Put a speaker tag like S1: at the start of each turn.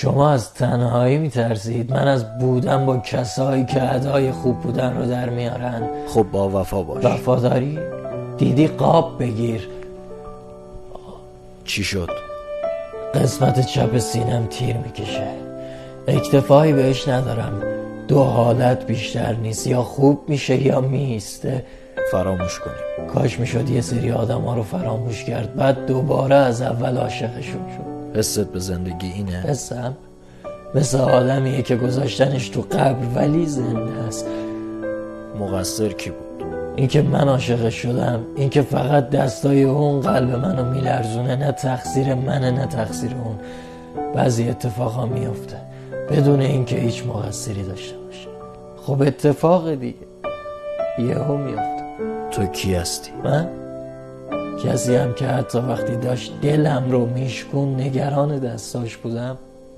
S1: شما از تنهایی میترسید، من از بودن با کسایی که ادای خوب بودن رو در میارن.
S2: خب با وفا باش.
S1: وفاداری؟ دیدی قاب بگیر.
S2: چی شد؟
S1: قسمت چپ سینم تیر میکشه، اکتفایی بهش ندارم. دو حالت بیشتر نیست، یا خوب میشه یا میسته.
S2: فراموش کنیم.
S1: کاش میشد یه سری آدم ها رو فراموش کرد، بعد دوباره از اول عاشقشون شد.
S2: حست به زندگی اینه؟
S1: حسم مثل آدمیه که گذاشتنش تو قبر ولی زنده است.
S2: مقصر کی بود؟
S1: این که من عاشقش شدم، این که فقط دستای اون قلب منو میلرزونه. نه تقصیر منه نه تقصیر اون. بعضی اتفاقا میفته بدون اینکه هیچ مقصری داشته باشه. خب اتفاق دیگه یهو میفته.
S2: تو کی هستی؟
S1: من کسی هم که حتی وقتی داشت دلم رو میشکون نگران دستاش بودم.